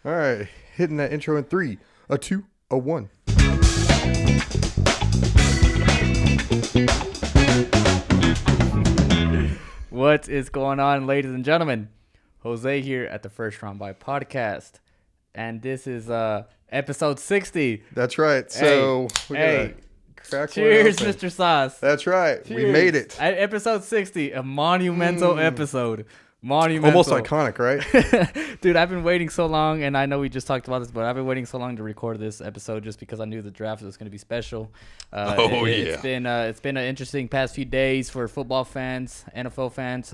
All right, hitting that intro in 3, a 2, a 1. What is going on, ladies and gentlemen? Jose here at the First Round by Podcast, and this is episode 60. That's right. So we're gonna crack cheers, one open. Mr. Sauce. That's right. Cheers. We made it. Episode 60, a monumental episode. Monumental. Almost iconic, right? Dude, I've been waiting so long, and I know we just talked about this, but I've been waiting so long to record this episode just because I knew the draft was going to be special. It's been an interesting past few days for football fans, NFL fans.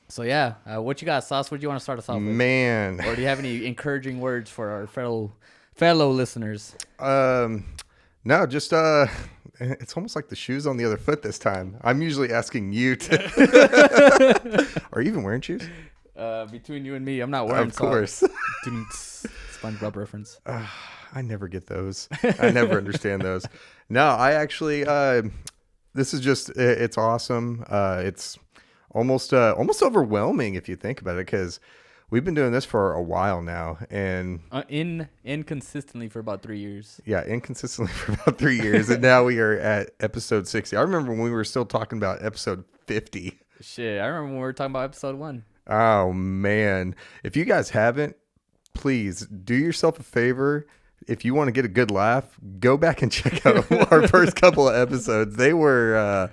So yeah, what you got, Sauce? What do you want to start us off with? Man. Or do you have any encouraging words for our fellow listeners? No, just it's almost like the shoes on the other foot this time. I'm usually asking you to. Are you even wearing shoes? Between you and me, I'm not wearing. Of course. SpongeBob reference. I never get those. I never understand those. No, I actually. This is just. It's awesome. It's almost overwhelming if you think about it, because we've been doing this for a while now, and inconsistently for about 3 years. Yeah, inconsistently for about 3 years, and now we are at episode 60. I remember when we were still talking about episode 50. Shit, I remember when we were talking about episode 1. Oh man, if you guys haven't, please do yourself a favor. If you want to get a good laugh, go back and check out our first couple of episodes. They were a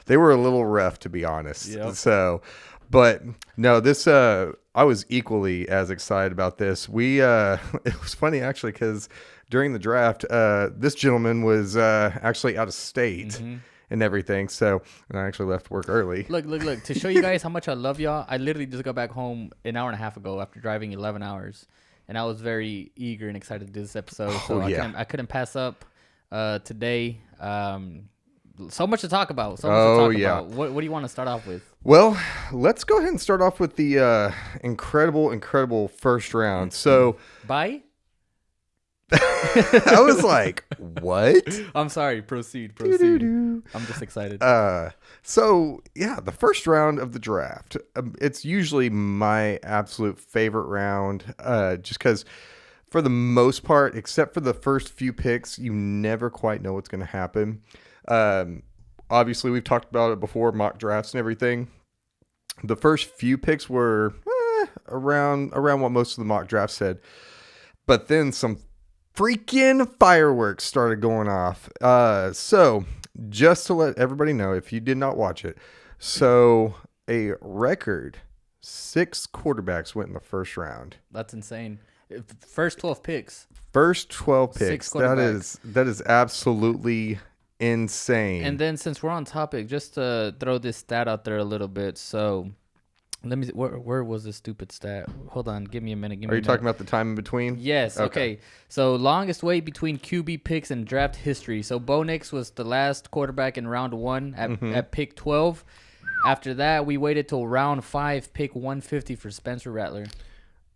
little rough, to be honest. Yep. So, but no, this I was equally as excited about this. It was funny actually, because during the draft, this gentleman was actually out of state and everything. So, and I actually left work early. Look. To show you guys how much I love y'all, I literally just got back home an hour and a half ago after driving 11 hours. And I was very eager and excited to do this episode. So I couldn't pass up today. So much to talk about. About. What do you want to start off with? Well, let's go ahead and start off with the incredible first round. So, Bye? I was like, what? I'm sorry. Proceed. I'm just excited. So, yeah, the first round of the draft. It's usually my absolute favorite round, just because for the most part, except for the first few picks, you never quite know what's going to happen. Obviously, we've talked about it before, mock drafts and everything. The first few picks were around what most of the mock drafts said. But then some freaking fireworks started going off. So just to let everybody know, if you did not watch it, so a record 6 quarterbacks went in the first round. That's insane. First 12 picks. First 12 picks. 6 quarterbacks. That is absolutely insane. And then since we're on topic, just to throw this stat out there a little bit. So let me. Where was this stupid stat? Hold on, give me a minute. Are you talking about the time in between? Yes. Okay. So longest wait between QB picks in draft history. So Bo Nix was the last quarterback in round 1 at pick 12. After that, we waited till round 5, pick 150 for Spencer Rattler.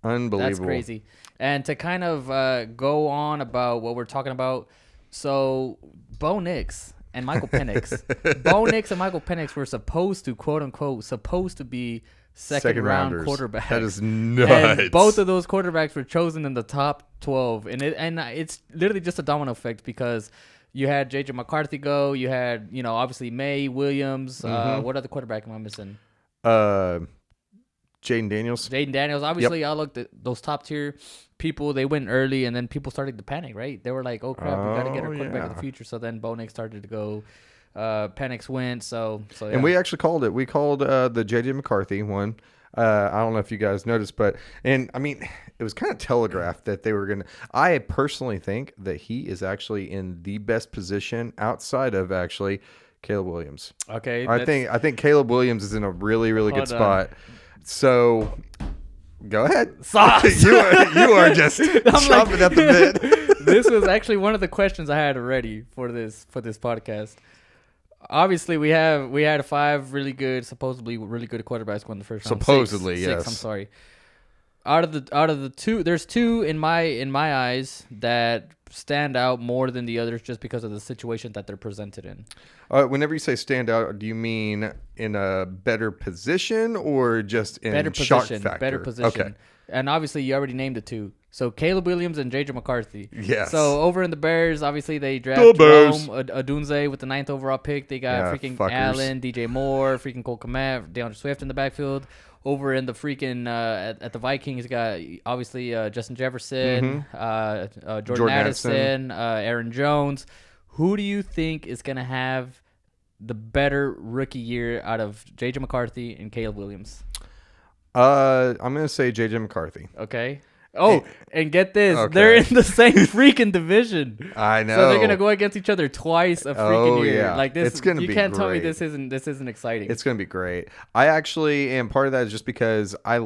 Unbelievable. That's crazy. And to kind of go on about what we're talking about, so Bo Nix and Michael Penix. Bo Nix and Michael Penix were supposed to, quote unquote, be second round quarterbacks. That is nuts. And both of those quarterbacks were chosen in the top 12. And it's literally just a domino effect, because you had J.J. McCarthy go. You had, obviously May, Williams. What other quarterback am I missing? Jaden Daniels. Obviously, I looked at those top tier people. They went early, and then people started to panic, right? They were like, oh, crap, we got to get our quarterback of the future. So then Bo Nix started to go. Penix went. So yeah. And we actually called it. We called the J.J. McCarthy one. I don't know if you guys noticed, it was kind of telegraphed that they were going to. I personally think that he is actually in the best position outside of actually Caleb Williams. Okay. I think Caleb Williams is in a really, really good spot. So, go ahead. Sauce. you are just chomping at the bit. This was actually one of the questions I had ready for this podcast. Obviously, we had 5 supposedly really good quarterbacks go in the first round. Supposedly, Six, yes. I'm sorry. Out of the 2, there's 2 in my eyes that stand out more than the others just because of the situation that they're presented in. Whenever you say stand out, do you mean in a better position or just in better shock position? factor? Better position. Okay. And obviously, you already named the 2. So Caleb Williams and JJ McCarthy. Yes. So over in the Bears, obviously they drafted Jerome Odunze with the 9th overall pick. They got freaking fuckers. Allen, DJ Moore, freaking Cole Kmet, DeAndre Swift in the backfield. Over in the freaking at the Vikings, got obviously Justin Jefferson, Jordan Addison, Aaron Jones. Who do you think is gonna have the better rookie year out of JJ McCarthy and Caleb Williams? I'm gonna say JJ McCarthy. Okay. Oh, and get this. Okay. They're in the same freaking division. I know. So they're gonna go against each other twice a freaking year. Yeah. Like this, it's gonna you be can't great. tell me this isn't exciting. It's gonna be great. I actually, and part of that is just because I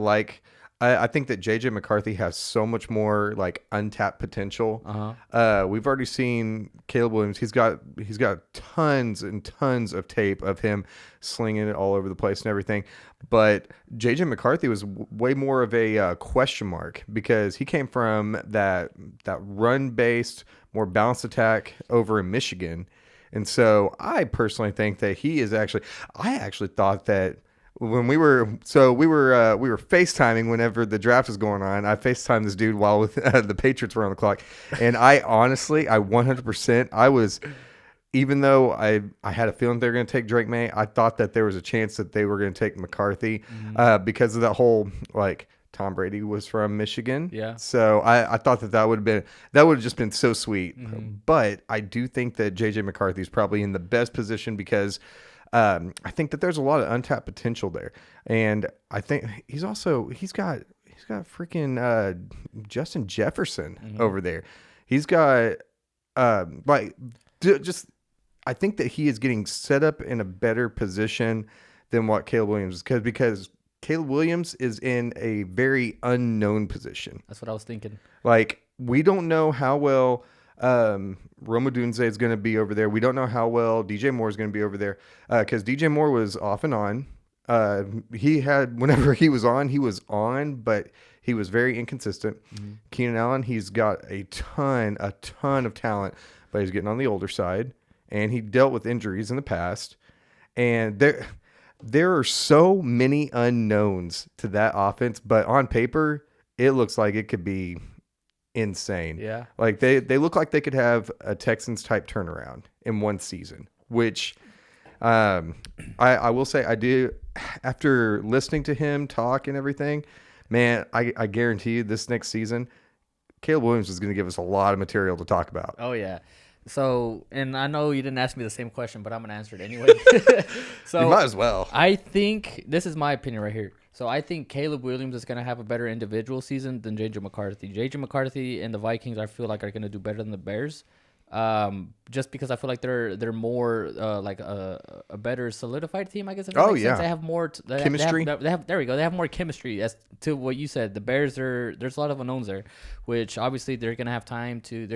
think that JJ McCarthy has so much more like untapped potential. We've already seen Caleb Williams. He's got tons and tons of tape of him slinging it all over the place and everything. But JJ McCarthy was way more of a question mark because he came from that run based, more balanced attack over in Michigan, and so I personally think that he is actually. I actually thought that. When we were FaceTiming whenever the draft was going on. I FaceTimed this dude while the Patriots were on the clock, and I 100%, I was, even though I had a feeling they were going to take Drake May, I thought that there was a chance that they were going to take McCarthy because of that whole like Tom Brady was from Michigan. Yeah. So I thought that would have just been so sweet. But I do think that JJ McCarthy is probably in the best position because. I think that there's a lot of untapped potential there, and I think he's got freaking Justin Jefferson over there. He's got I think that he is getting set up in a better position than what Caleb Williams is because Caleb Williams is in a very unknown position. That's what I was thinking. Like we don't know how well. Rome Odunze is going to be over there. We don't know how well DJ Moore is going to be over there because DJ Moore was off and on. Whenever he was on, but he was very inconsistent. Keenan Allen, he's got a ton of talent, but he's getting on the older side, and he dealt with injuries in the past. And there are so many unknowns to that offense, but on paper, it looks like it could be insane. Yeah. Like they look like they could have a Texans type turnaround in one season, which I will say I do after listening to him talk and everything, man, I guarantee you this next season, Caleb Williams is going to give us a lot of material to talk about. Oh yeah. So, and I know you didn't ask me the same question, but I'm going to answer it anyway. So you might as well. I think this is my opinion right here. So I think Caleb Williams is going to have a better individual season than JJ McCarthy. JJ McCarthy and the Vikings, I feel like, are going to do better than the Bears, just because I feel like they're more like a better solidified team. I guess. If that makes sense. They have more chemistry. There we go. They have more chemistry. As to what you said, the Bears there's a lot of unknowns there, which obviously they're going to have time to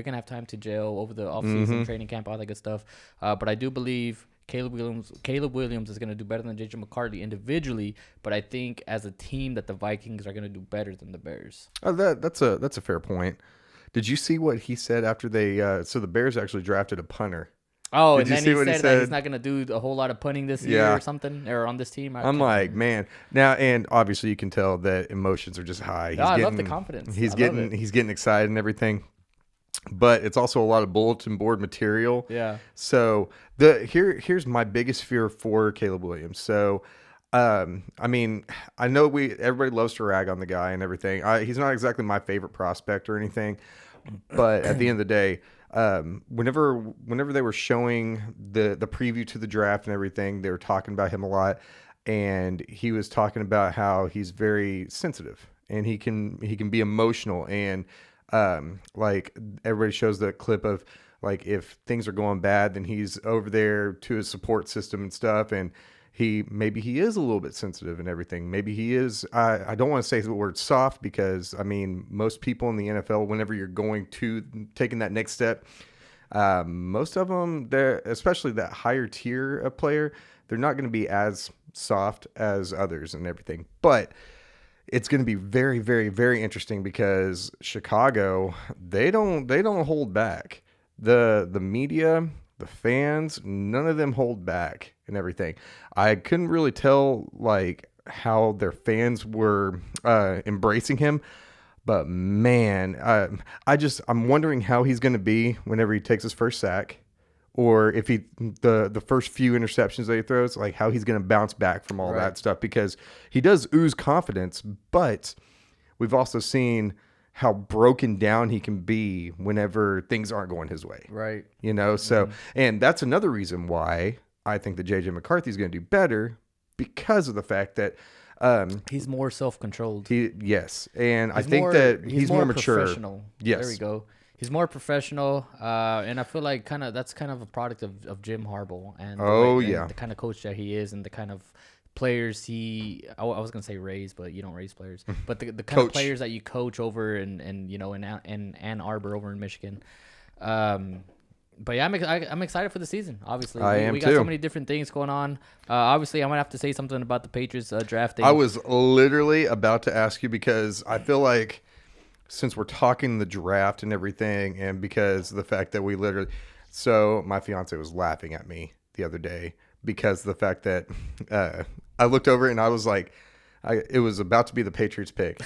gel over the offseason, training camp, all that good stuff. But I do believe. Caleb Williams is going to do better than JJ McCarthy individually, but I think as a team that the Vikings are going to do better than the Bears. Oh, that's a fair point. Did you see what he said after they? So the Bears actually drafted a punter. Oh, and then he said that he's not going to do a whole lot of punting this year or something, or on this team. I'm like, man. Now, and obviously you can tell that emotions are just high. I love the confidence. He's getting excited and everything. But it's also a lot of bulletin board material. Yeah. So here's my biggest fear for Caleb Williams. So, I mean, I know everybody loves to rag on the guy and everything. He's not exactly my favorite prospect or anything, but at the end of the day, whenever they were showing the preview to the draft and everything, they were talking about him a lot, and he was talking about how he's very sensitive and he can be emotional and. Like everybody shows the clip of like if things are going bad, then he's over there to his support system and stuff, and maybe he is a little bit sensitive and everything. Maybe he is. I don't want to say the word soft because I mean most people in the NFL, whenever you're going to taking that next step, most of them, especially that higher tier of player, they're not going to be as soft as others and everything, but. It's going to be very, very, very interesting because Chicago, they don't hold back. The media, the fans, none of them hold back and everything. I couldn't really tell like how their fans were embracing him, But man, I'm wondering how he's going to be whenever he takes his first sack, or if the first few interceptions that he throws, like how he's going to bounce back from all that stuff, because he does ooze confidence, but we've also seen how broken down he can be whenever things aren't going his way. Right. You know, so, and that's another reason why I think that JJ McCarthy is going to do better, because of the fact that he's more self-controlled. Yes. And I think that he's more mature. Professional. Yes. There we go. He's more professional, and I feel like that's kind of a product of Jim Harbaugh and the kind of coach that he is, and the kind of players I was gonna say raise, but you don't raise players, but the kind of players that you coach over in Ann Arbor over in Michigan. But yeah, I'm excited for the season. Obviously, we got so many different things going on. Obviously, I'm gonna have to say something about the Patriots drafting. I was literally about to ask you, because I feel like, since we're talking the draft and everything, and because of the fact that so my fiance was laughing at me the other day because of the fact that I looked over and I was like, it was about to be the Patriots pick,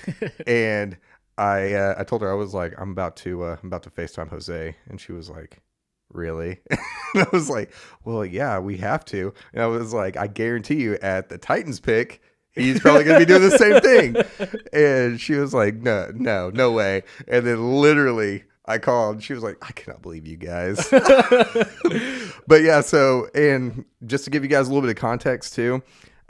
and I told her, I was like, I'm about to FaceTime Jose, and she was like, really? And I was like, well, yeah, we have to. And I was like, I guarantee you, at the Titans pick, he's probably going to be doing the same thing. And she was like, no way. And then literally I called, and she was like, I cannot believe you guys. But yeah, so, and just to give you guys a little bit of context too.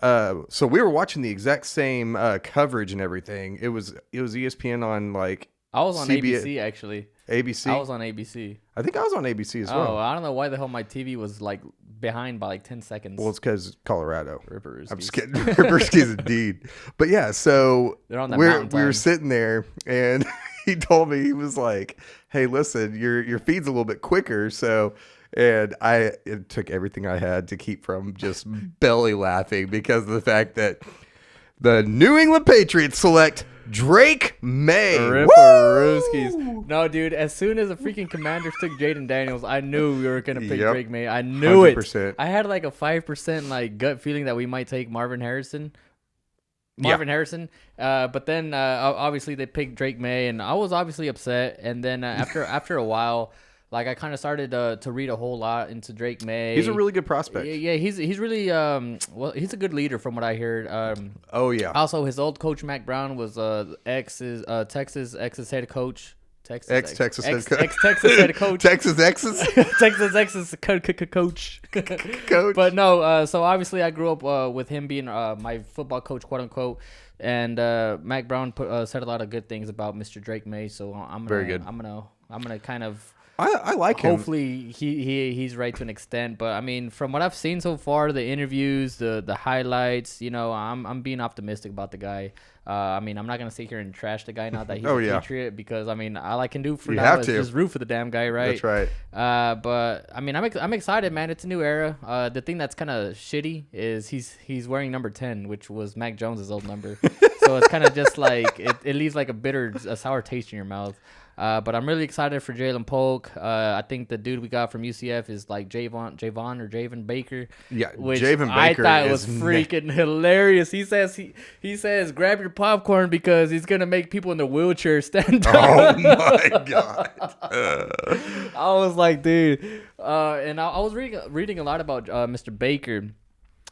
So we were watching the exact same coverage and everything. It was ESPN on like, I was on ABC actually. ABC? I was on ABC. I think I was on ABC as well. Oh, I don't know why the hell my TV was like behind by like 10 seconds. Well, it's because Colorado. Rippers. I'm just kidding. Ripperskis indeed. But yeah, so They're on that we were sitting there, and he told me, he was like, hey, listen, your feed's a little bit quicker. So, and it took everything I had to keep from just belly laughing, because of the fact that the New England Patriots select Drake May. Ripperskis. No, dude, as soon as the freaking Commanders took Jaden Daniels, I knew we were going to pick Drake May. I knew 100%. It. I had like a 5% like gut feeling that we might take Marvin Harrison. But then obviously they picked Drake May, and I was obviously upset. And then after a while, like I kind of started to read a whole lot into Drake May. He's a really good prospect. Yeah, he's really he's a good leader from what I heard. Oh yeah. Also, his old coach Mac Brown was Texas head coach. Texas head coach. Texas coach. But no, so obviously I grew up with him being my football coach, quote unquote. And Mac Brown said a lot of good things about Mr. Drake May. So very good. I'm gonna kind of. I like him. Hopefully he's right to an extent, but I mean, from what I've seen so far, the interviews, the highlights, I'm being optimistic about the guy. I mean, I'm not gonna sit here and trash the guy now that he's a Patriot, because I mean, all I can do for now is just root for the damn guy, right? That's right. But I mean, I'm excited, man. It's a new era. The thing that's kind of shitty is he's wearing number 10, which was Mac Jones's old number. So it's kind of just like it leaves like a sour taste in your mouth. But I'm really excited for Jalen Polk. I think the dude we got from UCF is like Javon Baker. Yeah, which Javon Baker I thought was freaking hilarious. He says grab your popcorn because he's gonna make people in the wheelchair stand up. Oh my god! I was like, dude, and I was reading a lot about Mr. Baker.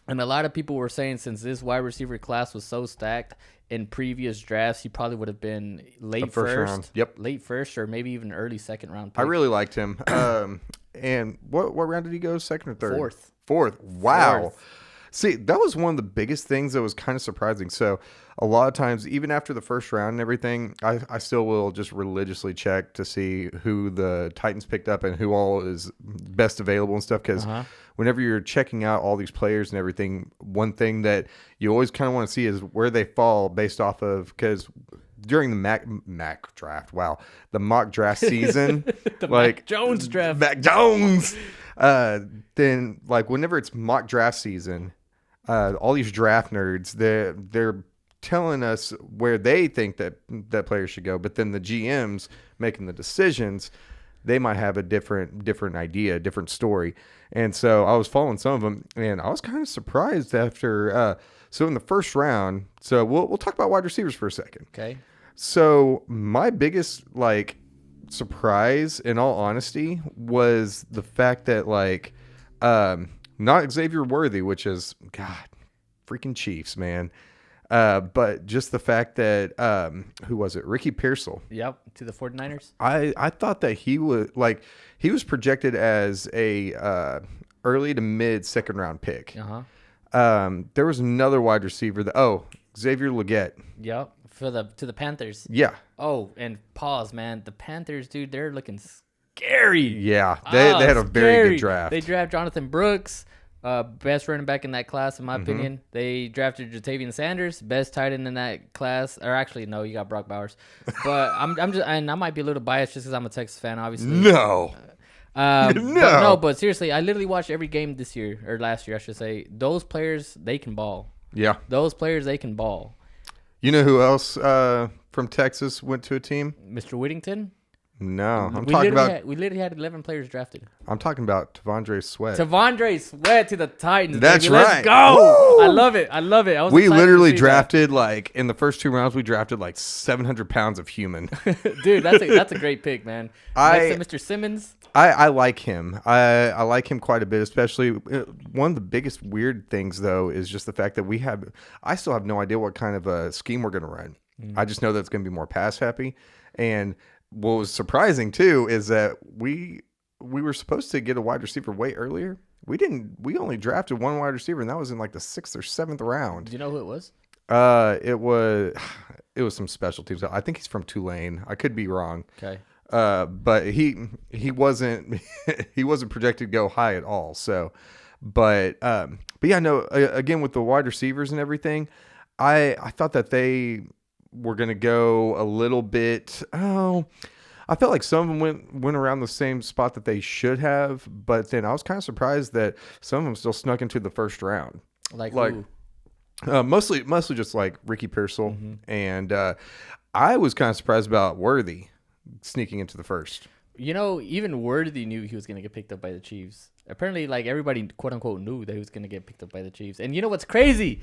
And a lot of people were saying, since this wide receiver class was so stacked in previous drafts, he probably would have been late first round. Yep, late first, or maybe even early second round pick. I really liked him. And what round did he go? Second or third? Fourth. Wow. Fourth. See, that was one of the biggest things that was kind of surprising. So a lot of times, even after the first round and everything, I still will just religiously check to see who the Titans picked up and who all is best available and stuff. Because whenever you're checking out all these players and everything, one thing that you always kind of want to see is where they fall based off of, because during the Mac draft, the mock draft season, Mac Jones draft, Mac Jones. Then like whenever it's mock draft season, all these draft nerds, they're telling us where they think that players should go, but then the GMs making the decisions, they might have a different idea, different story. And so I was following some of them, and I was kind of surprised after. So in the first round, so we'll talk about wide receivers for a second. Okay. So my biggest like surprise, in all honesty, was the fact that like not Xavier Worthy, which is God, freaking Chiefs, man. But just the fact that who was it? Ricky Pearsall. Yep, to the 49ers. I thought that he was projected as a early to mid second round pick. There was another wide receiver Xavier Legette. Yep, to the Panthers. Yeah. Oh, and pause, man. The Panthers, dude, they're looking scary. Yeah, they had a very good draft. They draft Jonathan Brooks, best running back in that class, in my opinion. They drafted Jatavian Sanders, best tight end in that class. Or actually, no, you got Brock Bowers. But I'm just, and I might be a little biased just because I'm a Texas fan, obviously. No. But seriously, I literally watched every game this year, or last year, I should say. Those players, they can ball. Yeah. Those players, they can ball. You know who else from Texas went to a team? Mr. Whittington? No, we literally had 11 players drafted. I'm talking about T'Vondre Sweat. T'Vondre Sweat to the Titans. That's baby. right. Let's go. Woo! I love it. We literally drafted like in the first 2 rounds. We drafted like 700 pounds of human. Dude, that's a great pick, man. Next to Mr. Simmons. I like him. I like him quite a bit, especially one of the biggest weird things though is just the fact that I still have no idea what kind of a scheme we're going to run. I just know that it's going to be more pass happy. And what was surprising too is that we were supposed to get a wide receiver way earlier. We didn't. We only drafted one wide receiver, and that was in like the 6th or 7th round. Do you know who it was? It was some special teams. I think he's from Tulane. I could be wrong. Okay. But he wasn't he wasn't projected to go high at all. So, but yeah, no. Again, with the wide receivers and everything, I thought that they were going to go a little bit. Oh, I felt like some of them went around the same spot that they should have, but then I was kind of surprised that some of them still snuck into the first round. Like who? Mostly just like Ricky Pearsall, and I was kind of surprised about Worthy sneaking into the first. You know, even Worthy knew he was going to get picked up by the Chiefs. Apparently, like everybody, quote unquote, knew that he was going to get picked up by the Chiefs. And you know what's crazy?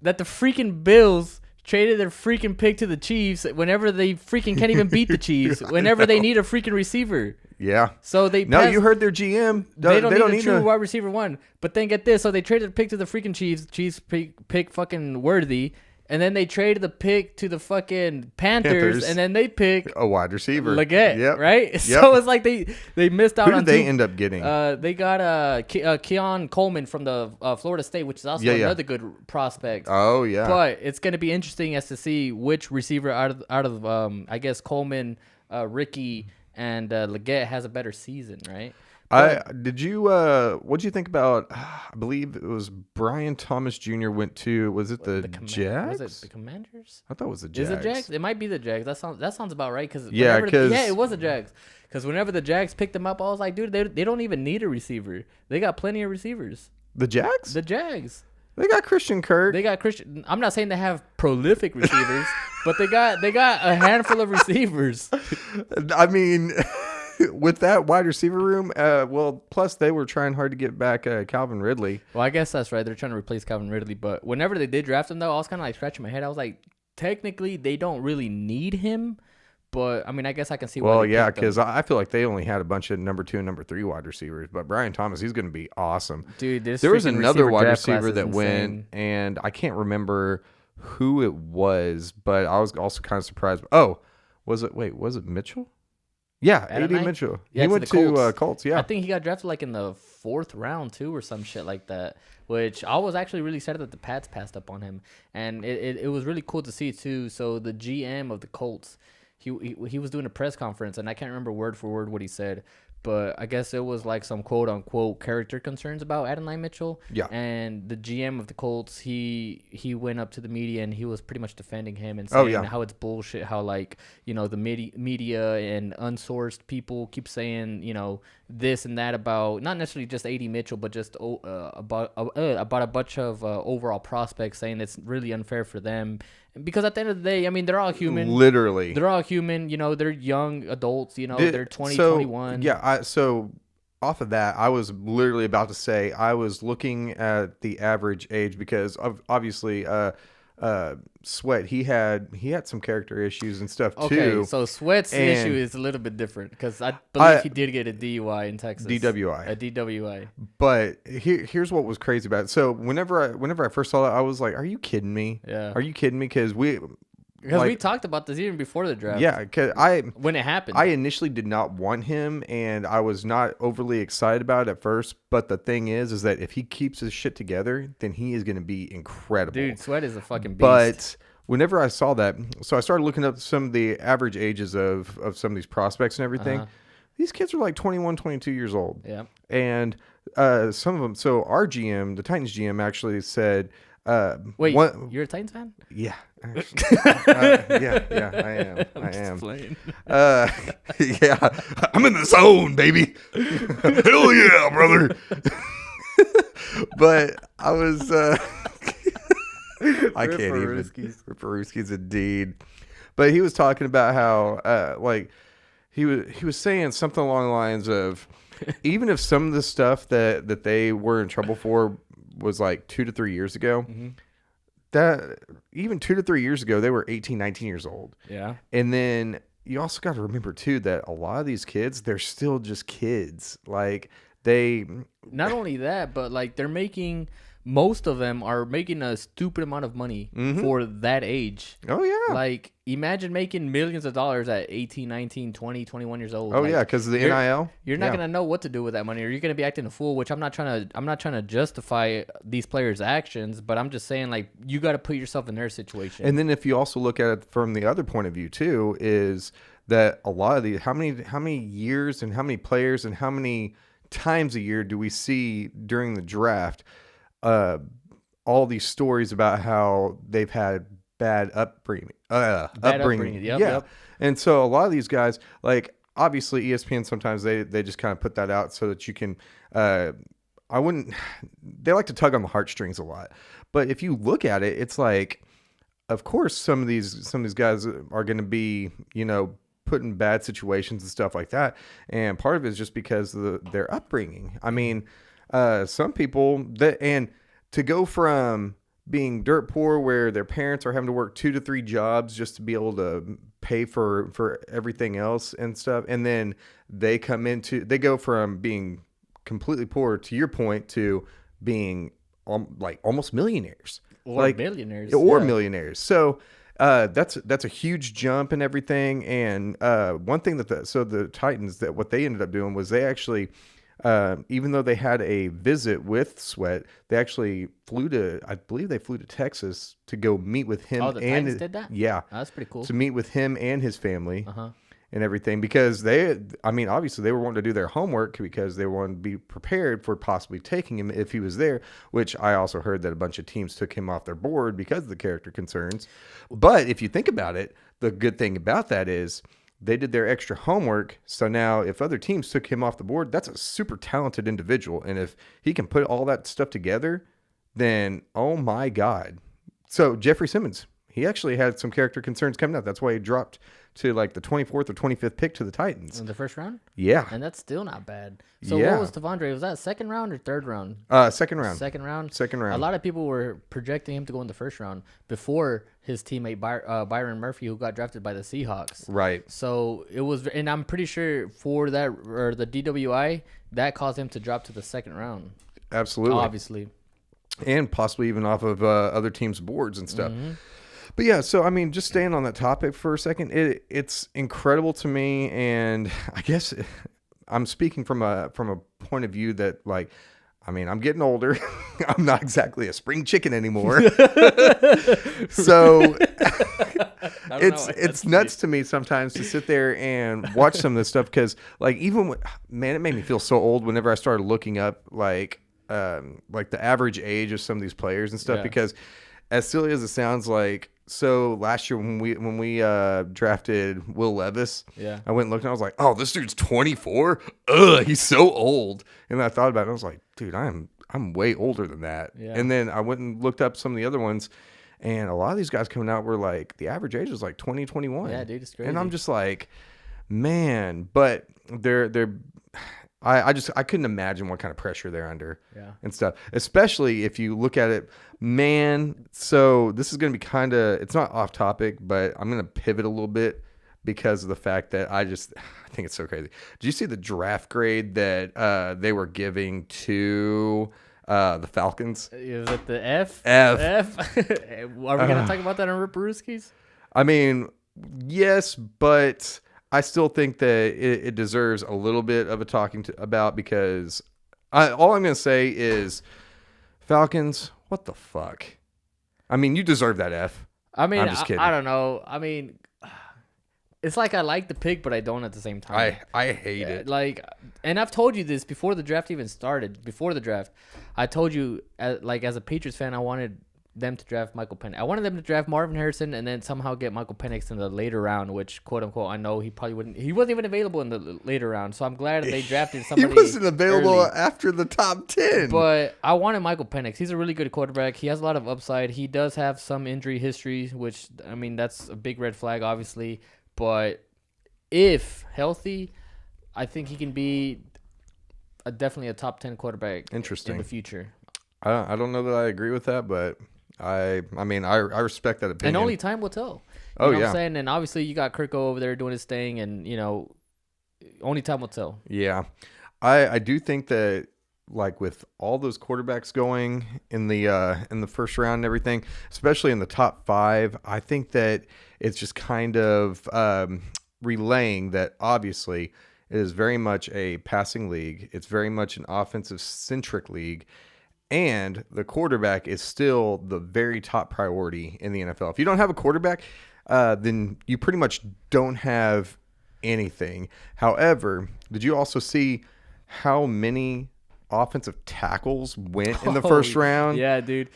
That the freaking Bills traded their freaking pick to the Chiefs whenever they freaking can't even beat the Chiefs. Whenever they need a freaking receiver. Yeah. So they you heard their GM. They don't need a true wide receiver one. But then get this. So they traded the pick to the freaking Chiefs. Chiefs pick fucking Worthy. And then they traded the pick to the fucking Panthers. And then they pick a wide receiver. Legette, right? Yep. So it's like they missed out on. Who did they end up getting? They got Keon Coleman from the Florida State, which is also another good prospect. Oh yeah. But it's going to be interesting as to see which receiver out of I guess Coleman, Ricky, and Legette has a better season, right? What'd you think about, I believe it was Brian Thomas Jr. went to, was it the Jags? Was it the Commanders? I thought it was the Jags. Is it Jags? It might be the Jags. That sounds about right. It was the Jags. Because whenever the Jags picked them up, I was like, dude, they don't even need a receiver. They got plenty of receivers. The Jags? The Jags. They got Christian Kirk. I'm not saying they have prolific receivers, but they got a handful of receivers. I mean... With that wide receiver room, plus they were trying hard to get back Calvin Ridley. Well, I guess that's right. They're trying to replace Calvin Ridley. But whenever they did draft him, though, I was kind of like scratching my head. I was like, technically, they don't really need him. But, I mean, I guess I can see why. Well, yeah, because I feel like they only had a bunch of number 2 and number 3 wide receivers. But Brian Thomas, he's going to be awesome. Dude, there was another wide receiver that went, and I can't remember who it was, but I was also kind of surprised. Oh, was it Mitchell? Yeah, A.D. Mitchell. Yeah, he went to Colts, yeah. I think he got drafted like in the 4th round, too, or some shit like that, which I was actually really sad that the Pats passed up on him. And it was really cool to see, too. So the GM of the Colts, he was doing a press conference, and I can't remember word for word what he said, but I guess it was like some quote-unquote character concerns about Adonai Mitchell. Yeah. And the GM of the Colts, he went up to the media and he was pretty much defending him and saying how it's bullshit, how, like, you know, the media and unsourced people keep saying, you know, this and that about not necessarily just A.D. Mitchell, but just about a bunch of overall prospects, saying it's really unfair for them. Because at the end of the day, I mean, they're all human. Literally. They're all human. You know, they're young adults. You know, they're 20, 21. Yeah, so off of that, I was literally about to say, I was looking at the average age because obviously Sweat, he had some character issues and stuff Okay, too. so Sweat's And issue is a little bit different because I believe he did get a DUI in Texas. DWI. A DWI. But here's what was crazy about it. So whenever I first saw it, I was like, "Are you kidding me? Yeah. Are you kidding me?" Because we talked about this even before the draft. Yeah, because when it happened, I initially did not want him, and I was not overly excited about it at first. But the thing is that if he keeps his shit together, then he is going to be incredible. Dude, Sweat is a fucking beast. But whenever I saw that, so I started looking up some of the average ages of some of these prospects and everything. These kids are like 21, 22 years old. Yeah. And some of them, so our GM, the Titans GM, actually said, wait, you're a Titans fan? Yeah. Yeah, I am. I am. Playing. Yeah, I'm in the zone, baby. Hell yeah, brother. But I was, I can't even. Ripperooskies indeed. But he was talking about how, like, he was saying something along the lines of, even if some of the stuff that they were in trouble for was like 2 to 3 years ago, that even 2 to 3 years ago, they were 18, 19 years old. Yeah. And then you also got to remember too, that a lot of these kids, they're still just kids. Like not only that, but like most of them are making a stupid amount of money for that age. Oh yeah. Like imagine making millions of dollars at 18, 19, 20, 21 years old. Oh like, yeah, because of the NIL. You're not gonna know what to do with that money, or you're gonna be acting a fool. Which I'm not trying to justify these players' actions, but I'm just saying like you got to put yourself in their situation. And then if you also look at it from the other point of view too, is that a lot of the how many years and how many players and how many times a year do we see during the draft all these stories about how they've had bad upbringing. Yep. And so a lot of these guys, like obviously ESPN, sometimes they just kind of put that out so that you can, they like to tug on the heartstrings a lot. But if you look at it, it's like, of course, some of these guys are going to be, put in bad situations and stuff like that. And part of it is just because of their upbringing. I mean, some people and to go from being dirt poor where their parents are having to work 2 to 3 jobs just to be able to pay for everything else and stuff. And then they go from being completely poor, to your point, to being like almost millionaires. Or millionaires. Or millionaires. So that's a huge jump and everything. And one thing the Titans, that what they ended up doing was they actually, even though they had a visit with Sweat, they actually I believe they flew to Texas to go meet with him. Oh, the Titans did that? Yeah. Oh, that's pretty cool. To meet with him and his family. And everything, because obviously they were wanting to do their homework because they wanted to be prepared for possibly taking him if he was there, which I also heard that a bunch of teams took him off their board because of the character concerns. But if you think about it, the good thing about that is they did their extra homework. So now if other teams took him off the board, that's a super talented individual. And if he can put all that stuff together, then, oh my God. So Jeffrey Simmons, he actually had some character concerns coming up. That's why he dropped to like the 24th or 25th pick to the Titans. In the first round? Yeah. And that's still not bad. So what was Devondre? Was that second round or third round? Second round. Second round? Second round. A lot of people were projecting him to go in the first round before his teammate Byron Murphy, who got drafted by the Seahawks. Right. So it was, and I'm pretty sure for that, or the DWI, that caused him to drop to the second round. Absolutely. Obviously. And possibly even off of other teams' boards and stuff. But yeah, so I mean, just staying on that topic for a second, it's incredible to me, and I guess I'm speaking from a point of view that, like, I mean, I'm getting older. I'm not exactly a spring chicken anymore. So it's nuts to me sometimes to sit there and watch some of this stuff, because like it made me feel so old whenever I started looking up like the average age of some of these players and stuff, because as silly as it sounds, like, so last year when we drafted Will Levis, I went and looked and I was like, oh, this dude's 24. Ugh, he's so old. And I thought about it and I was like, dude, I'm way older than that. And then I went and looked up some of the other ones, and a lot of these guys coming out were like, the average age was like 20, 21. Yeah, dude, it's crazy. And I'm just like, man, but they're I couldn't imagine what kind of pressure they're under Yeah. and stuff. Especially if you look at it, man. So this is going to be it's not off topic, but I'm going to pivot a little bit because of the fact that I think it's so crazy. Did you see the draft grade that they were giving to the Falcons? Is it the F? F. Are we going to talk about that on Rip Brewskis? I mean, yes, but I still think that it deserves a little bit of a talking about because all I'm going to say is Falcons, what the fuck? I mean, you deserve that F. I mean, I'm just kidding. I don't know. I mean, it's like I like the pick, but I don't at the same time. I hate it. Like, and I've told you this before the draft even started. Before the draft, I told you, as a Patriots fan, I wanted them to draft Michael Penix. I wanted them to draft Marvin Harrison and then somehow get Michael Penix in the later round, which quote unquote I know he probably wouldn't. He wasn't even available in the later round, so I'm glad that they drafted somebody. He wasn't available early. after the top 10. But I wanted Michael Penix. He's a really good quarterback. He has a lot of upside. He does have some injury history, which I mean that's a big red flag, obviously. But if healthy, I think he can be definitely a top 10 quarterback. Interesting. In the future. I don't know that I agree with that, but I mean I respect that opinion. And only time will tell. You know what I'm saying? And obviously you got Kirko over there doing his thing, and only time will tell. Yeah. I do think that like with all those quarterbacks going in the first round and everything, especially in the top 5, I think that it's just kind of relaying that obviously it is very much a passing league. It's very much an offensive centric league. And the quarterback is still the very top priority in the NFL. If you don't have a quarterback, then you pretty much don't have anything. However, did you also see how many offensive tackles went in the first round? Yeah, dude.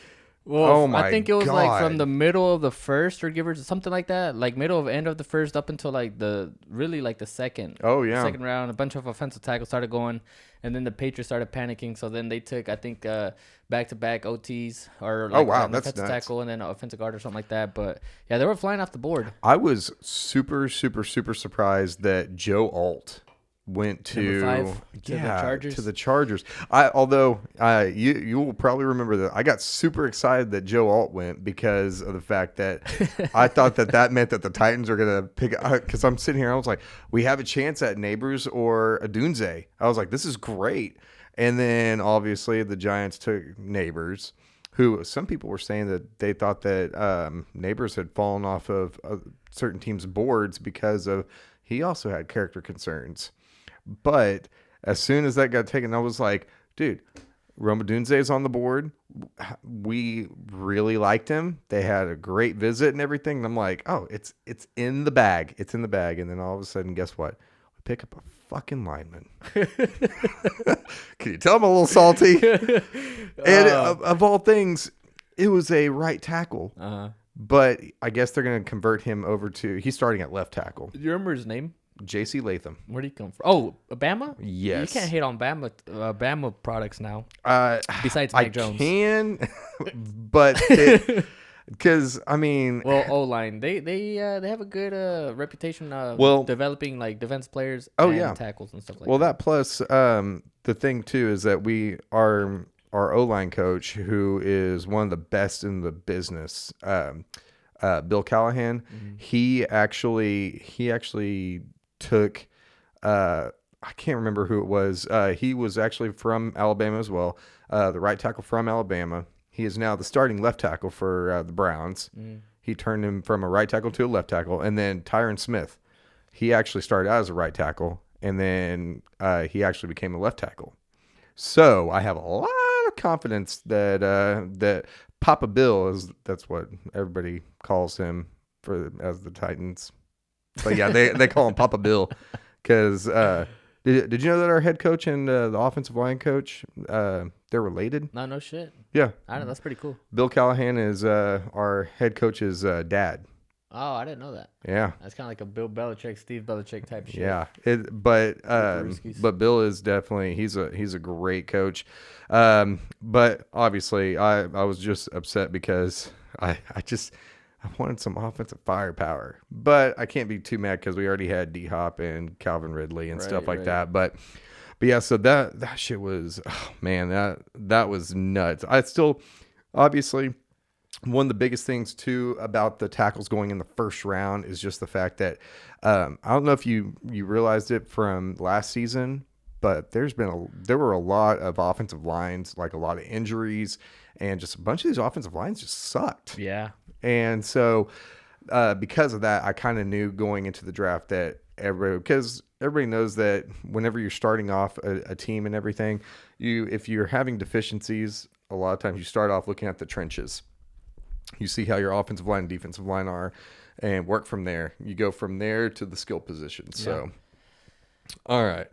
Well, I think it was God. like from the middle of the first or something like that, like middle of end of the first up until like the second. Oh yeah, second round. A bunch of offensive tackles started going, and then the Patriots started panicking. So then they took back to back OTs or like that's offensive nuts. tackle and then an offensive guard or something like that. But yeah, they were flying off the board. I was super surprised that Joe Alt went to the Chargers. Although you will probably remember that I got super excited that Joe Alt went because of the fact that I thought that meant that the Titans are gonna pick up, because I'm sitting here, I was like, we have a chance at Neighbors or Adunze. I was like, this is great. And then obviously the Giants took Neighbors, who some people were saying that they thought that Neighbors had fallen off of certain teams' boards because of he also had character concerns. But as soon as that got taken, I was like, dude, Rome Odunze is on the board. We really liked him. They had a great visit and everything. And I'm like, oh, it's in the bag. It's in the bag. And then all of a sudden, guess what? We pick up a fucking lineman. Can you tell I'm a little salty? And of all things, it was a right tackle. Uh-huh. But I guess they're going to convert him over to, he's starting at left tackle. Do you remember his name? J.C. Latham. Where did he come from? Oh, Bama? Yes. You can't hate on Bama products now. Besides Mike Jones. I can, but because I mean, well, O-line they have a good reputation of developing like defense players. And tackles and stuff like that. Well, that plus the thing too is that our O-line coach, who is one of the best in the business, Bill Callahan, mm-hmm. he actually took I can't remember who it was. He was actually from Alabama as well, the right tackle from Alabama. He is now the starting left tackle for the Browns. He turned him from a right tackle to a left tackle. And then Tyron Smith, he actually started out as a right tackle, and then he actually became a left tackle. So I have a lot of confidence that Papa Bill that's what everybody calls him as the Titans. But yeah, they call him Papa Bill because did you know that our head coach and the offensive line coach they're related? No shit. Yeah, I know, that's pretty cool. Bill Callahan is our head coach's dad. Oh, I didn't know that. Yeah, that's kind of like a Bill Belichick, Steve Belichick type shit. Yeah, but Bill is definitely he's a great coach. But obviously, I was just upset because I wanted some offensive firepower, but I can't be too mad because we already had D-Hop and Calvin Ridley and stuff like that. But But yeah, so that shit was, oh man, that was nuts. I still, obviously, one of the biggest things too about the tackles going in the first round is just the fact that I don't know if you realized it from last season, but there were a lot of offensive lines, like a lot of injuries, and just a bunch of these offensive lines just sucked. Yeah. And so because of that, I kind of knew going into the draft that because everybody knows that whenever you're starting off a team and everything, if you're having deficiencies, a lot of times you start off looking at the trenches. You see how your offensive line and defensive line are and work from there. You go from there to the skill positions. Yeah. So, all right.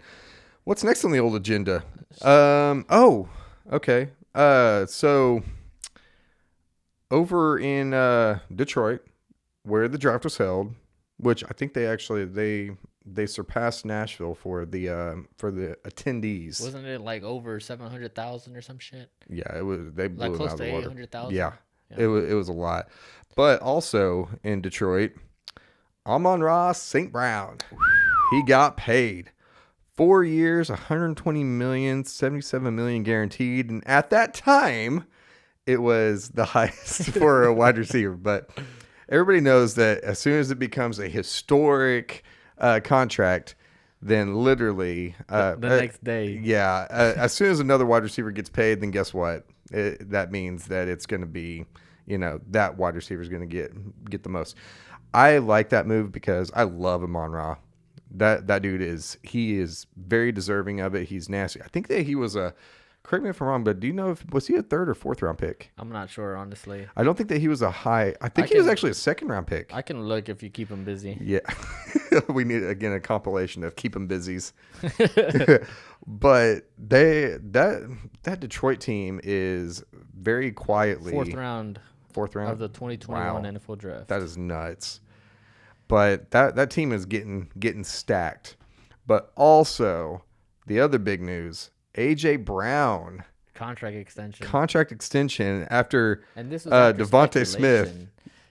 What's next on the old agenda? Okay. So over in Detroit, where the draft was held, which I think they surpassed Nashville for the attendees. Wasn't it like over 700,000 or some shit? Yeah, it was. They blew like it out close of to the water. 800,000. Yeah. It was a lot. But also in Detroit, Amon-Ra St. Brown, he got paid 4 years, 120 million, 77 million guaranteed. And at that time, it was the highest for a wide receiver. But everybody knows that as soon as it becomes a historic contract, then literally the next day. Yeah. As soon as another wide receiver gets paid, then guess what? That means that it's going to be, that wide receiver is going to get the most. I like that move because I love Amon-Ra. That dude is very deserving of it. He's nasty. I think that he was correct me if I'm wrong, but do you know was he a 3rd or 4th round pick? I'm not sure, honestly. I don't think that he was a high. I think he was actually a 2nd round pick. I can look if you keep him busy. Yeah. We need, again, a compilation of keep him busies. But that Detroit team is very quietly 4th round of the 2021 NFL draft. That is nuts. But that team is getting stacked. But also the other big news, AJ Brown contract extension after and this was after Devontae Smith.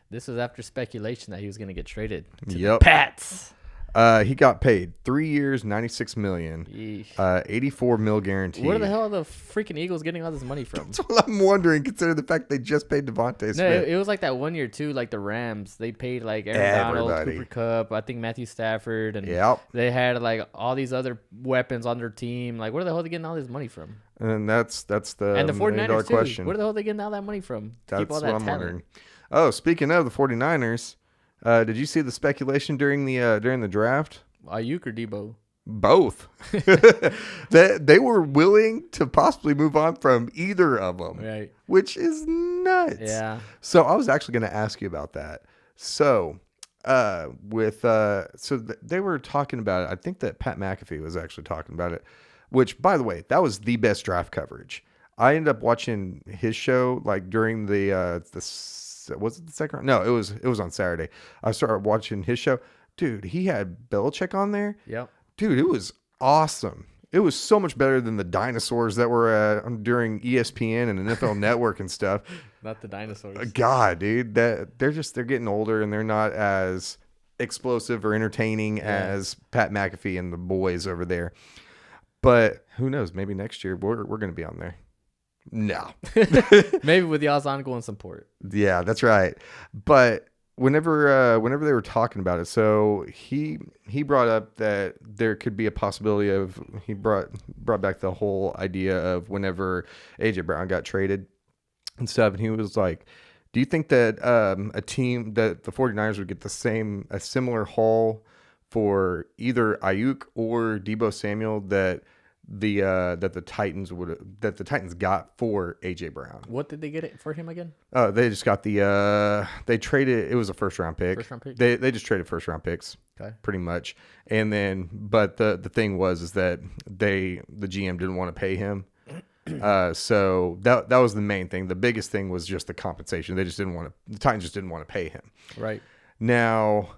This was after speculation that he was going to get traded to the Pats. He got paid 3 years, $96 million, $84 million guaranteed. Where the hell are the freaking Eagles getting all this money from? That's what I'm wondering, considering the fact they just paid Devontae Smith. No, it was like that 1 year too, like the Rams. They paid like Aaron Donald, Cooper Kupp, I think Matthew Stafford, and they had like all these other weapons on their team. Like, where the hell are they getting all this money from? And that's the $1 million too. Question. Where the hell are they getting all that money from? That's what I'm wondering. Oh, speaking of the 49ers, did you see the speculation during the draft? Ayuk or Debo? Both. They were willing to possibly move on from either of them, right? Which is nuts. Yeah. So I was actually going to ask you about that. So they were talking about it. I think that Pat McAfee was actually talking about it. Which, by the way, that was the best draft coverage. I ended up watching his show like during was it the second round? No, it was on Saturday. I started watching his show. Dude, he had Belichick on there. Yep. Dude, it was awesome. It was so much better than the dinosaurs that were during ESPN and NFL Network and stuff. Not the dinosaurs. God, dude, they're getting older and they're not as explosive or entertaining as Pat McAfee and the boys over there. But who knows? Maybe next year we're going to be on there. No. Maybe with y'all's ongoing support. Yeah, that's right. But whenever they were talking about it, so he brought up that there could be a possibility of he brought back the whole idea of whenever AJ Brown got traded and stuff, and he was like, do you think that a team that the 49ers would get a similar haul for either Ayuk or Deebo Samuel that the Titans got for AJ Brown? What did they get it for him again? Oh, they just got they traded. It was a first round pick. They just traded first round picks. Okay. Pretty much. And then, but the thing was that the GM didn't want to pay him. So that was the main thing. The biggest thing was just the compensation. The Titans just didn't want to pay him. Right. Now,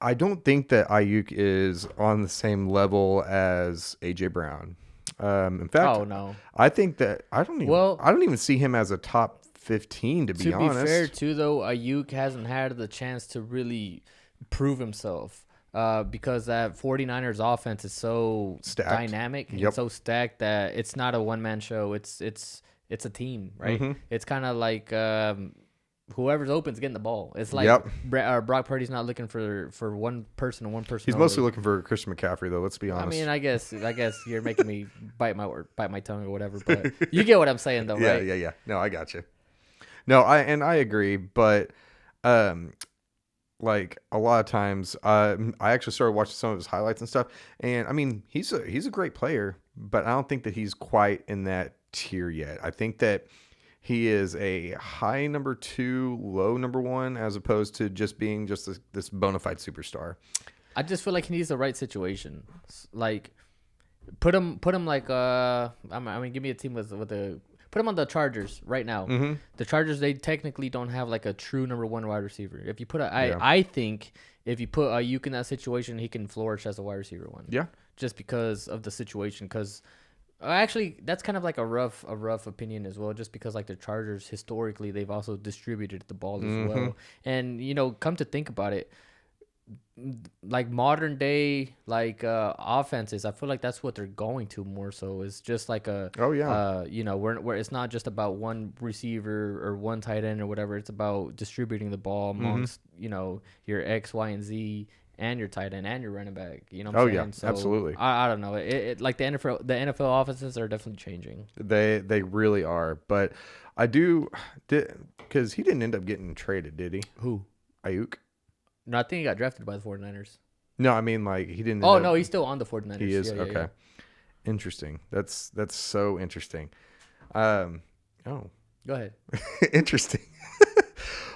I don't think that Ayuk is on the same level as AJ Brown. In fact, oh no, I think that I don't even see him as a top 15 to be honest. To be fair, too, though, Ayuk hasn't had the chance to really prove himself. because that 49ers offense is so stacked. Dynamic and so stacked that it's not a one-man show. It's a team, right? Mm-hmm. It's kind of like whoever's open is getting the ball. It's like Brock Purdy's not looking for one person and one person. He's mostly looking for Christian McCaffrey, though. Let's be honest. I mean, I guess you're making me bite my tongue or whatever, but you get what I'm saying, though, right? Yeah. No, I got you. No, I agree, but like a lot of times, I actually started watching some of his highlights and stuff, and I mean, he's a great player, but I don't think that he's quite in that tier yet. I think that he is a high number 2, low number 1, as opposed to just being just this bona fide superstar. I just feel like he needs the right situation. Like, put him like I mean, give me a team with a. Put him on the Chargers right now. Mm-hmm. The Chargers, they technically don't have like a true number 1 wide receiver. If you put I think if you put Ayuk in that situation, he can flourish as a wide receiver 1. Yeah. Just because of the situation. Because actually, that's kind of like a rough opinion as well. Just because like the Chargers historically, they've also distributed the ball as well. And come to think about it, like modern day offenses, I feel like that's what they're going to more so. It's just like where it's not just about one receiver or one tight end or whatever. It's about distributing the ball amongst your X, Y, and Z and your tight end and your running back. You know what I'm saying? Yeah, so absolutely. I don't know. It like the NFL offenses are definitely changing. They really are. But I because he didn't end up getting traded, did he? Who? Ayuk? No, I think he got drafted by the 49ers. No, I mean, like, he didn't. No, he's still on the 49ers. He is? Okay. Yeah. Interesting. That's so interesting. Go ahead. Interesting.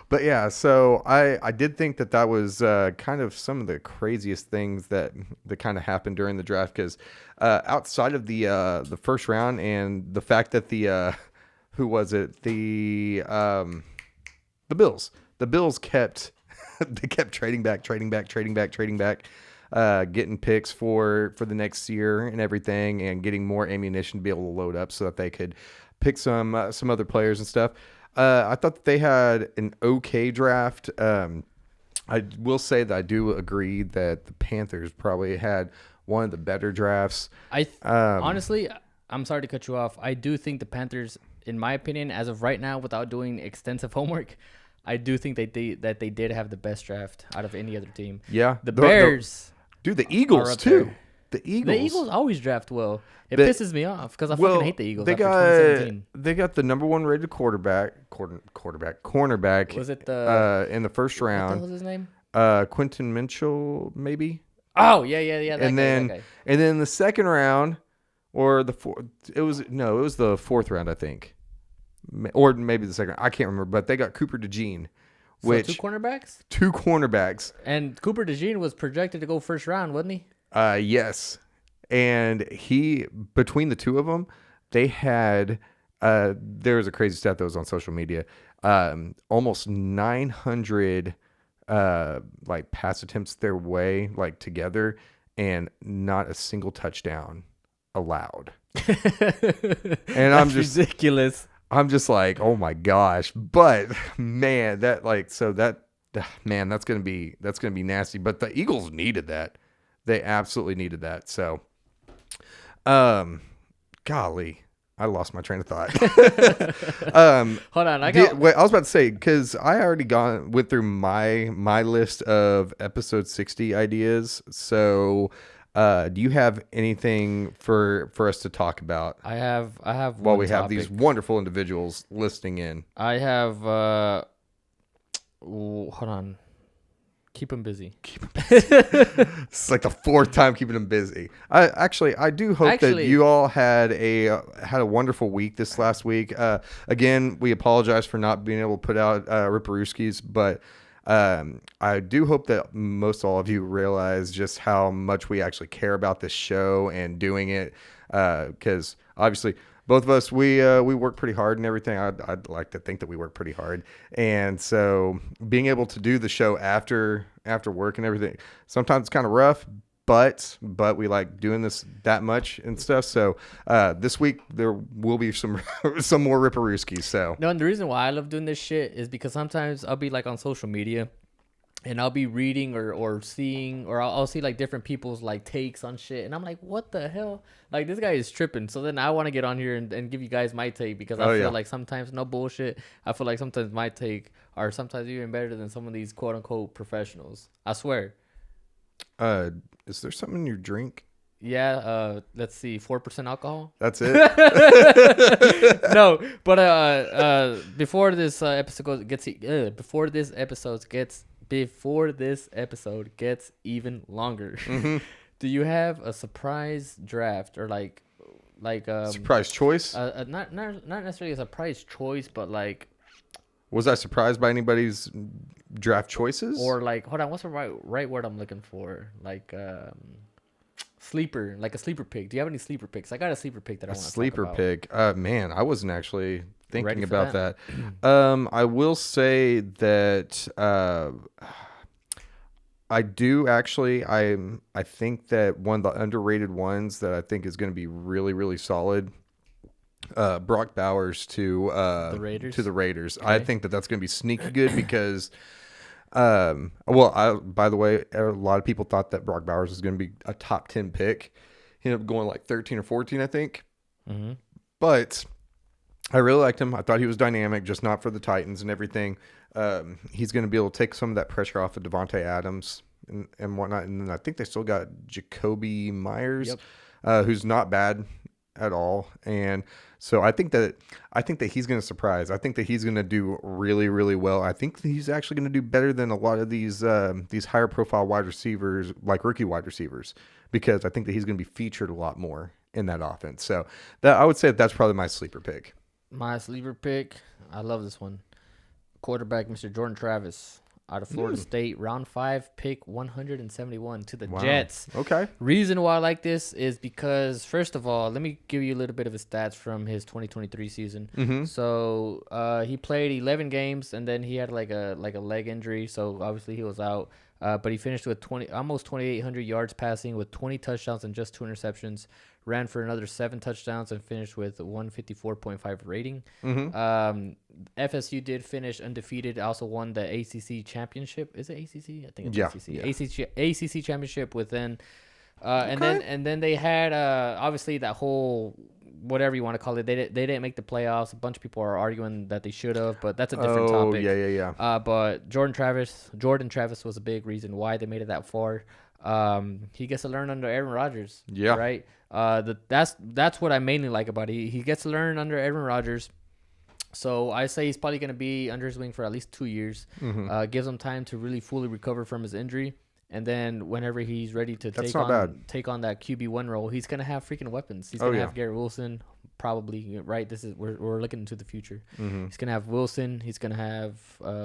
But yeah, so I did think that was kind of some of the craziest things that kind of happened during the draft, because outside of the first round and the fact that who was it? The Bills. The Bills kept trading back, getting picks for the next year and everything, and getting more ammunition to be able to load up so that they could pick some other players and stuff. I thought that they had an okay draft. I will say that I do agree that the Panthers probably had one of the better drafts. Honestly, I'm sorry to cut you off. I do think the Panthers, in my opinion, as of right now, without doing extensive homework, I do think they did have the best draft out of any other team. Yeah. The Bears. Dude, the Eagles, too. There. The Eagles always draft well. It pisses me off because I fucking hate the Eagles. They got the number 1 rated cornerback. Was it in the first round? What was his name? Quentin Mitchell, maybe. Oh yeah. That guy. And then the second round, or the fourth. It was the fourth round, I think, or maybe the second. I can't remember, but they got Cooper DeJean. So 2 cornerbacks? 2 cornerbacks. And Cooper DeJean was projected to go first round, wasn't he? Yes. And between the two of them, they had, there was a crazy stat that was on social media, almost 900, pass attempts their way, together, and not a single touchdown allowed. And I'm just ridiculous. I'm just like, oh my gosh. But man, that's going to be nasty. But the Eagles needed that. They absolutely needed that. So, golly, I lost my train of thought. Hold on, I was about to say, because I already went through my list of episode 60 ideas. So, do you have anything for us to talk about? I have. While we have these wonderful individuals listening in. I have. Hold on. Keep them busy. It's like the 4th time keeping them busy. I do hope that you all had a wonderful week this last week. Again, we apologize for not being able to put out Ripperooskies, but I do hope that most all of you realize just how much we actually care about this show and doing it. Because obviously, both of us, we work pretty hard and everything. I'd like to think that we work pretty hard. And so being able to do the show after work and everything, sometimes it's kind of rough, but we like doing this that much and stuff. So this week there will be some more Ripperooskies. So no, and the reason why I love doing this shit is because sometimes I'll be like on social media and I'll be reading or seeing, or I'll see like different people's like takes on shit, and I'm like, what the hell? Like, this guy is tripping. So then I want to get on here and give you guys my take, because I feel like sometimes, no bullshit, I feel like sometimes my take are sometimes even better than some of these quote unquote professionals. I swear. Is there something in your drink? Yeah, let's see, 4% alcohol. That's it. No, but before this episode gets even longer, do you have a surprise draft, or like surprise choice? Not necessarily a surprise choice, but like, was I surprised by anybody's draft choices? Or like, hold on, what's the right word I'm looking for? Like sleeper, like a sleeper pick. Do you have any sleeper picks? I got a sleeper pick that I want to talk about. Sleeper pick. Man, I wasn't actually thinking about that. I will say that I do actually. I think that one of the underrated ones that I think is going to be really, really solid. Brock Bowers to the Raiders. Okay. I think that that's going to be sneaky good because. By the way, a lot of people thought that Brock Bowers was going to be a top 10 pick. He ended up going like 13 or 14, I think. Mm-hmm. But I really liked him. I thought he was dynamic, just not for the Titans and everything. He's going to be able to take some of that pressure off of Devontae Adams and whatnot. And then I think they still got Jacoby Myers, who's not bad at all. And so I think that he's going to surprise. I think that he's going to do really, really well. I think that he's actually going to do better than a lot of these higher profile wide receivers, like rookie wide receivers, because I think that he's going to be featured a lot more in that offense. So that I would say that's probably my sleeper pick. My sleeper pick, I love this one. Quarterback, Mr. Jordan Travis, out of Florida State, round 5, pick 171 to the Jets. Okay. Reason why I like this is because, first of all, let me give you a little bit of his stats from his 2023 season. Mm-hmm. So he played 11 games, and then he had like a leg injury, so obviously he was out. But he finished with almost 2,800 yards passing, with 20 touchdowns and just 2 interceptions. Ran for another 7 touchdowns and finished with 154.5 rating. Mm-hmm. FSU did finish undefeated. Also won the ACC championship. Is it ACC? I think it's ACC. Yeah. ACC championship within. And then they had obviously that whole, whatever you want to call it. They didn't make the playoffs. A bunch of people are arguing that they should have, but that's a different topic. Yeah. But Jordan Travis was a big reason why they made it that far. He gets to learn under Aaron Rodgers. Yeah. Right. That's what I mainly like about it. He gets to learn under Aaron Rodgers. So I say he's probably going to be under his wing for at least 2 years. Mm-hmm. Gives him time to really fully recover from his injury. And then whenever he's ready to take on that QB1 role, he's going to have freaking weapons. He's going to have Garrett Wilson, probably, right? We're looking into the future. Mm-hmm. He's going to have Wilson. He's going to have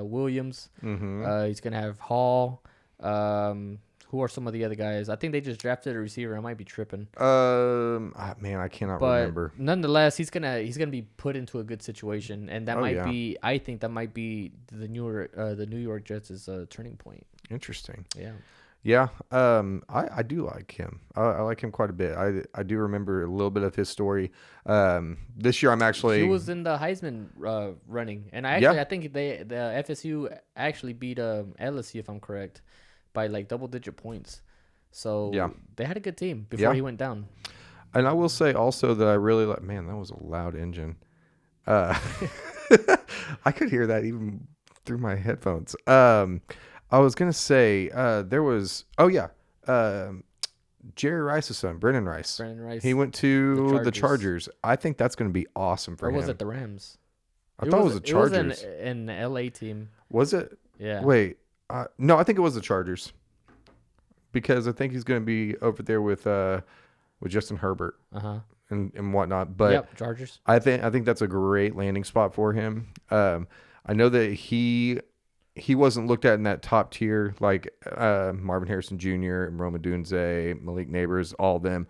Williams. Mm-hmm. He's going to have Hall. Who are some of the other guys? I think they just drafted a receiver. I might be tripping. Man, I cannot remember. Nonetheless, he's gonna be put into a good situation, and that might be. I think that might be the New York Jets' turning point. Interesting. Yeah. I do like him. I like him quite a bit. I do remember a little bit of his story. This year he was in the Heisman running, and I think the FSU actually beat LSU, if I'm correct, by like double-digit points. So they had a good team before he went down. And I will say also that I really like. Man, that was a loud engine. I could hear that even through my headphones. I was gonna say there was. Oh yeah, Jerry Rice's son, Brennan Rice. He went to the Chargers. I think that's gonna be awesome for him. Or was it the Rams? I thought it was the Chargers. It was an LA team. Was it? Yeah. Wait. No, I think it was the Chargers, because I think he's going to be over there with Justin Herbert and whatnot. But Chargers. I think that's a great landing spot for him. I know that he wasn't looked at in that top tier like Marvin Harrison Jr., Rome Odunze, Malik Neighbors, all of them.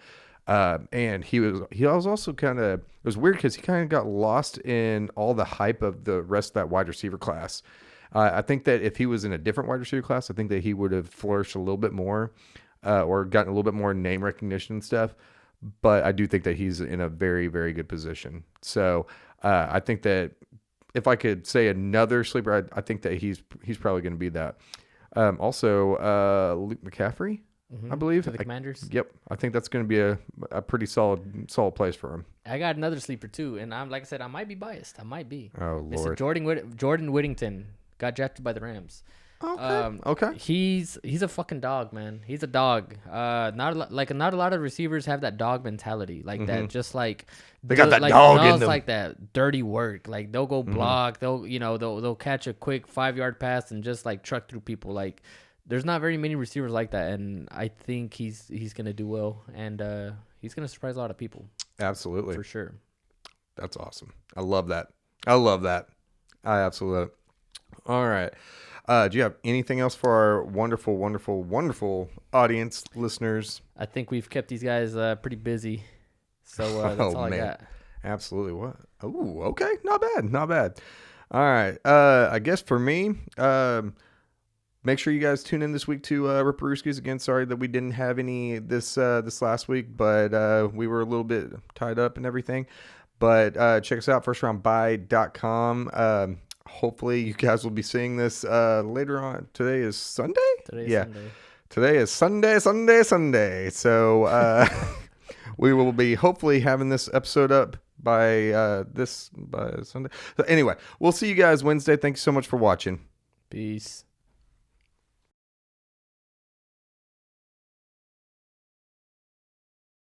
And he was also kind of, it was weird because he kind of got lost in all the hype of the rest of that wide receiver class. I think that if he was in a different wide receiver class, I think that he would have flourished a little bit more, or gotten a little bit more name recognition and stuff. But I do think that he's in a very, very good position. So I think that if I could say another sleeper, I think that he's probably going to be that. Also, Luke McCaffrey, I believe. For the Commanders. Yep, I think that's going to be a pretty solid place for him. I got another sleeper too, and I'm like I said, I might be biased. I might be. Oh Lord. Jordan Whittington got drafted by the Rams. Okay. He's a fucking dog, man. He's a dog. Not a lot of receivers have that dog mentality like that. Just like they got that dog in them. Like that dirty work. Like they'll go block. They'll catch a quick 5-yard pass and just like truck through people. Like there's not very many receivers like that, and I think he's gonna do well, and he's gonna surprise a lot of people. Absolutely, for sure. That's awesome. I love that. I absolutely love it. All right. Do you have anything else for our wonderful, wonderful, wonderful audience listeners? I think we've kept these guys pretty busy. So that's all I got. Absolutely. What? Oh, okay. Not bad. All right. I guess for me, make sure you guys tune in this week to Ripperooskies. Again, sorry that we didn't have any this last week, but we were a little bit tied up and everything. But check us out, firstrundbuy.com. Hopefully you guys will be seeing this later on. Today is Sunday? Sunday. Today is Sunday. So we will be hopefully having this episode up by Sunday. So anyway, we'll see you guys Wednesday. Thanks so much for watching. Peace.